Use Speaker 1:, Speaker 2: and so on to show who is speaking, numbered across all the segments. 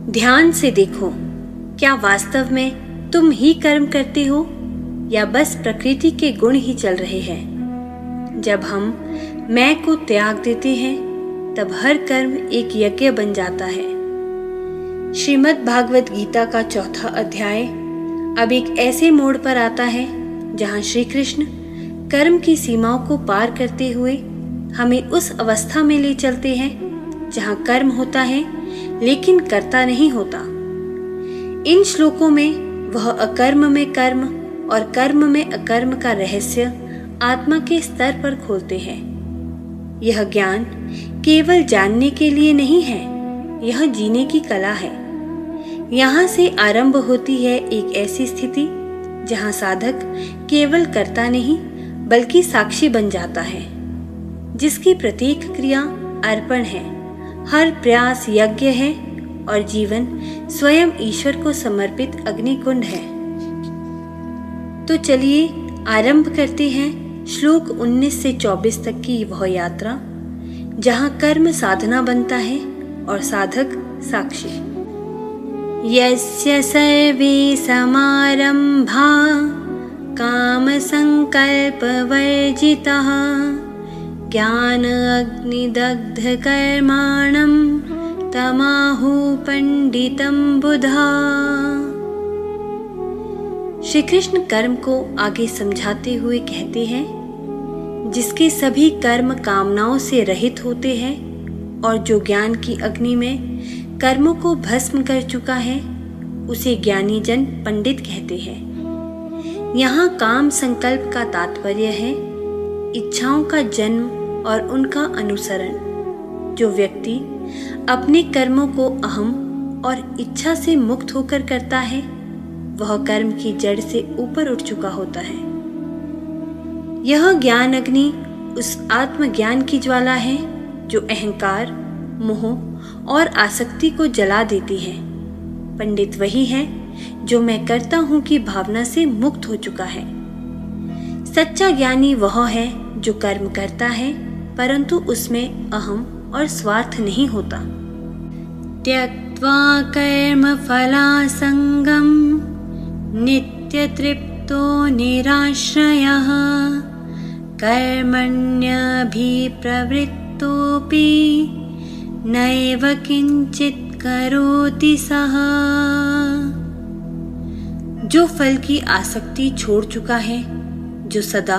Speaker 1: ध्यान से देखो, क्या वास्तव में तुम ही कर्म करते हो या बस प्रकृति के गुण ही चल रहे हैं। जब हम मैं को त्याग देते हैं तब हर कर्म एक यज्ञ बन जाता है। श्रीमद् भागवत गीता का 4था अध्याय अब एक ऐसे मोड़ पर आता है जहाँ श्री कृष्ण कर्म की सीमाओं को पार करते हुए हमें उस अवस्था में ले चलते हैं जहाँ कर्म होता है लेकिन कर्ता नहीं होता। इन श्लोकों में वह अकर्म में कर्म और कर्म में अकर्म का रहस्य आत्मा के स्तर पर खोलते हैं। यह ज्ञान केवल जानने के लिए नहीं है, यह जीने की कला है। यहाँ से आरंभ होती है एक ऐसी स्थिति जहाँ साधक केवल कर्ता नहीं बल्कि साक्षी बन जाता है, जिसकी प्रत्येक क्रिया अर्पण है, हर प्रयास यज्ञ है और जीवन स्वयं ईश्वर को समर्पित अग्निकुंड है। तो चलिए आरंभ करते हैं श्लोक 19 से 24 तक की वह यात्रा जहाँ कर्म साधना बनता है और साधक साक्षी। यस्य सर्वे समारंभा काम संकल्प वर्जितः ज्ञान अग्निदग्ध कर्माणं तमाहु पंडितम बुधा। श्री कृष्ण कर्म को आगे समझाते हुए कहते हैं, जिसके सभी कर्म कामनाओं से रहित होते हैं और जो ज्ञान की अग्नि में कर्मों को भस्म कर चुका है उसे ज्ञानी जन पंडित कहते हैं। यहाँ काम संकल्प का तात्पर्य है इच्छाओं का जन्म और उनका अनुसरण। जो व्यक्ति अपने कर्मों को अहम और इच्छा से मुक्त होकर करता है वह कर्म की जड़ से ऊपर उठ चुका होता है। यह ज्ञान अग्नि उस आत्मज्ञान की ज्वाला है जो अहंकार, मोह और आसक्ति को जला देती है। पंडित वही है जो मैं करता हूँ की भावना से मुक्त हो चुका है। सच्चा ज्ञानी वह है जो कर्म करता है परंतु उसमें अहम और स्वार्थ नहीं होता। त्यक्त्वा कर्म फलासंगम नित्य तृप्तो निराश्रयः कर्मण्यभिप्रवृत्तोऽपि नैव किंचित करोति सः। जो फल की आसक्ति छोड़ चुका है, जो सदा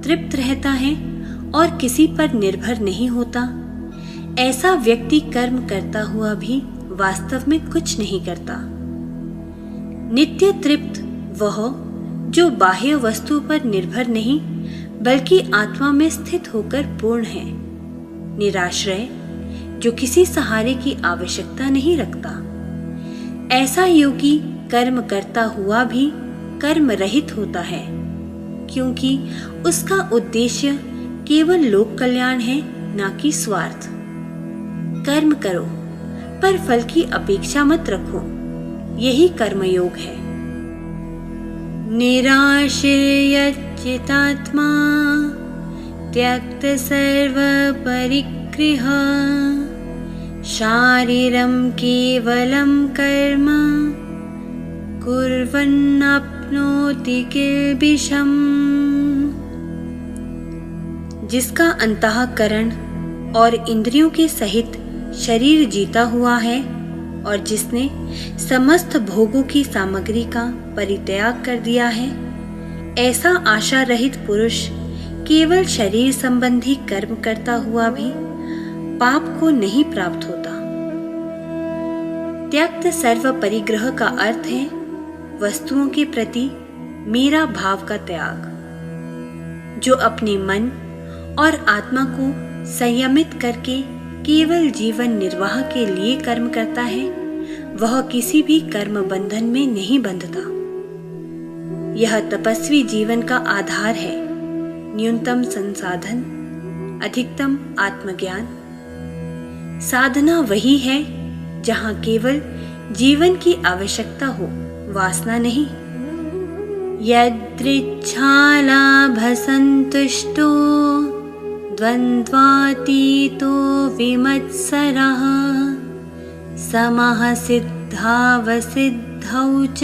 Speaker 1: तृप्त रहता है और किसी पर निर्भर नहीं होता, ऐसा व्यक्ति कर्म करता हुआ भी वास्तव में कुछ नहीं करता। नित्य तृप्त वह जो बाह्य वस्तु पर निर्भर नहीं बल्कि आत्मा में स्थित होकर पूर्ण है। निराश्रय जो किसी सहारे की आवश्यकता नहीं रखता। ऐसा योगी कर्म करता हुआ भी कर्म रहित होता है, क्योंकि उसका उद्देश्य केवल लोक कल्याण है, ना कि स्वार्थ। कर्म करो पर फल की अपेक्षा मत रखो, यही कर्मयोग है। निराश्रयचित्तात्मा त्यक्त सर्व परिग्रह शारीरं केवलं कर्म कुर्वन्नाप्नोति किल्बिषम्। जिसका अंतःकरण और इंद्रियों के सहित शरीर जीता हुआ है और जिसने समस्त भोगों की सामग्री का परित्याग कर दिया है, ऐसा आशा रहित पुरुष केवल शरीर संबंधी कर्म करता हुआ भी पाप को नहीं प्राप्त होता। त्यक्त सर्व परिग्रह का अर्थ है वस्तुओं के प्रति मेरा भाव का त्याग। जो अपने मन और आत्मा को संयमित करके केवल जीवन निर्वाह के लिए कर्म करता है, वह किसी भी कर्म बंधन में नहीं बंधता। यह तपस्वी जीवन का आधार है। न्यूनतम संसाधन, अधिकतम आत्मज्ञान। साधना वही है जहाँ केवल जीवन की आवश्यकता हो, वासना नहीं। यदृच्छालाभसन्तुष्टो द्वन्द्वातीतो विमत्सरः समः सिद्ध सिद्धावसिद्धौ च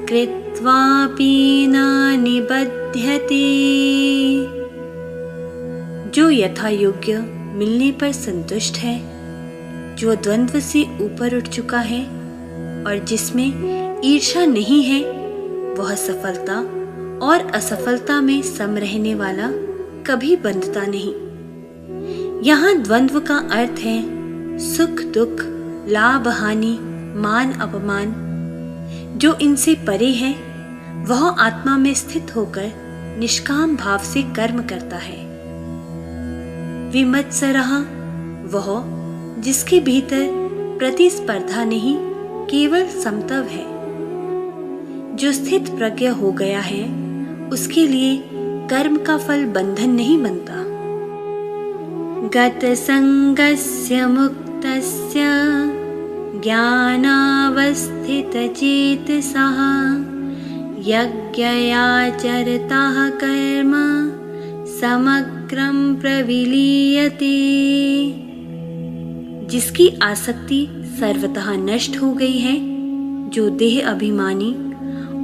Speaker 1: कृत्वापि न निबध्यते। जो यथा योग्य मिलने पर संतुष्ट है, जो द्वंद्व से ऊपर उठ चुका है और जिसमें ईर्ष्या नहीं है, वह सफलता और असफलता में सम रहने वाला कभी बंधता नहीं। यहाँ द्वंद्व का अर्थ है सुख दुख, लाभ हानि, मान अपमान। जो इनसे परे है वह आत्मा में स्थित होकर निष्काम भाव से कर्म करता है। विमत्सरः वह जिसके भीतर प्रतिस्पर्धा नहीं, केवल समत्व है। जो स्थित प्रज्ञ हो गया है उसके लिए कर्म का फल बंधन नहीं बनता। गत संगस्य मुक्तस्य ज्ञानावस्थित चेतसः यज्ञयाचरतः कर्म समग्रं प्रविलीयते। जिसकी आसक्ति सर्वतः नष्ट हो गई है, जो देह अभिमानी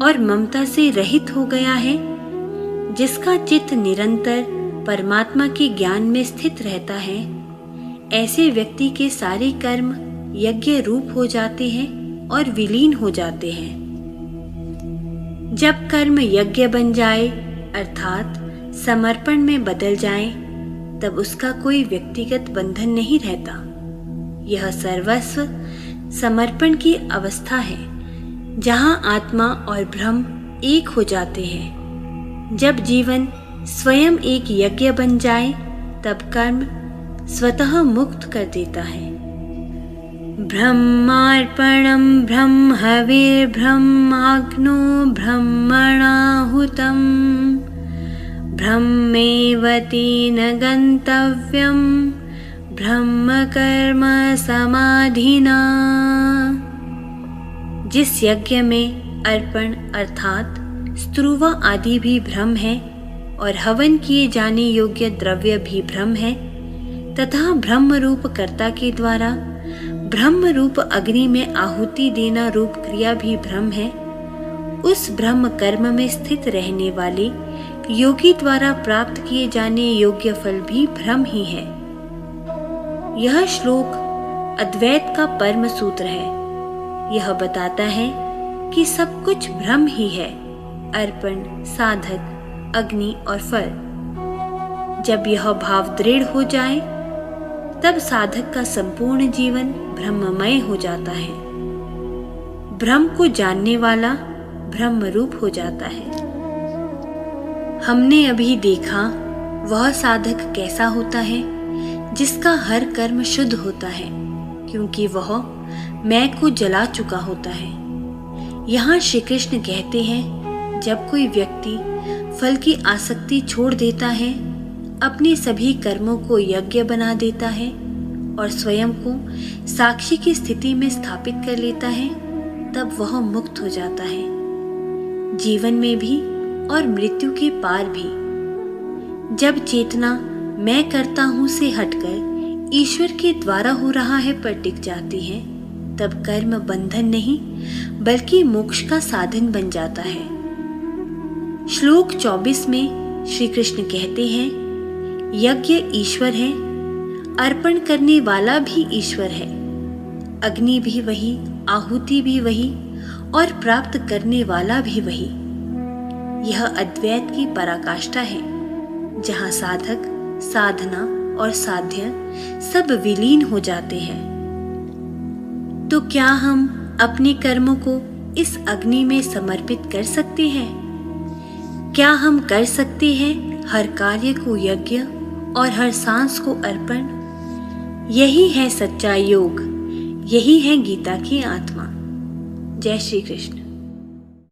Speaker 1: और ममता से रहित हो गया है, जिसका चित्त निरंतर परमात्मा के ज्ञान में स्थित रहता है, ऐसे व्यक्ति के सारे कर्म यज्ञ रूप हो जाते हैं और विलीन हो जाते हैं। जब कर्म यज्ञ बन जाए अर्थात समर्पण में बदल जाए, तब उसका कोई व्यक्तिगत बंधन नहीं रहता। यह सर्वस्व समर्पण की अवस्था है, जहां आत्मा और ब्रह्म एक हो जाते हैं। जब जीवन स्वयं एक यज्ञ बन जाए, तब कर्म स्वतः मुक्त कर देता है। ब्रह्मार्पणं ब्रह्महविर्ब्रह्माग्नो ब्रह्मणाहुतं ब्रह्मेव तेन गन्तव्यं ब्रह्म कर्म समाधिना। जिस यज्ञ में अर्पण अर्थात स्तुवा आदि भी ब्रह्म है और हवन किए जाने योग्य द्रव्य भी ब्रह्म है, तथा ब्रह्म रूप कर्ता के द्वारा ब्रह्म रूप अग्नि में आहुति देना रूप क्रिया भी ब्रह्म है, उस ब्रह्म कर्म में स्थित रहने वाले योगी द्वारा प्राप्त किए जाने योग्य फल भी ब्रह्म ही है। यह श्लोक अद्वैत का परम सूत्र है। यह बताता है कि सब कुछ ब्रह्म ही है, अर्पण, साधक, अग्नि और फल। जब यह भाव दृढ़ हो जाए, तब साधक का संपूर्ण जीवन ब्रह्ममय हो जाता है। ब्रह्म को जानने वाला ब्रह्म रूप हो जाता है। हमने अभी देखा वह साधक कैसा होता है जिसका हर कर्म शुद्ध होता है, क्योंकि वह मैं को जला चुका होता है। यहाँ श्री कृष्ण कहते हैं, जब कोई व्यक्ति फल की आसक्ति छोड़ देता है, अपने सभी कर्मों को यज्ञ बना देता है और स्वयं को साक्षी की स्थिति में स्थापित कर लेता है, तब वह मुक्त हो जाता है, जीवन में भी और मृत्यु के पार भी। जब चेतना मैं करता हूं से हटकर ईश्वर के द्वारा हो रहा है पर टिक जाती है, तब कर्म बंधन नहीं बल्कि मोक्ष का साधन बन जाता है। श्लोक 24 में श्री कृष्ण कहते हैं, यज्ञ ईश्वर है, अर्पण करने वाला भी ईश्वर है, अग्नि भी वही, आहुति भी वही और प्राप्त करने वाला भी वही। यह अद्वैत की पराकाष्ठा है, जहाँ साधक, साधना और साध्य सब विलीन हो जाते हैं। तो क्या हम अपने कर्मों को इस अग्नि में समर्पित कर सकते हैं? क्या हम कर सकते हैं हर कार्य को यज्ञ और हर सांस को अर्पण? यही है सच्चा योग, यही है गीता की आत्मा। जय श्री कृष्ण।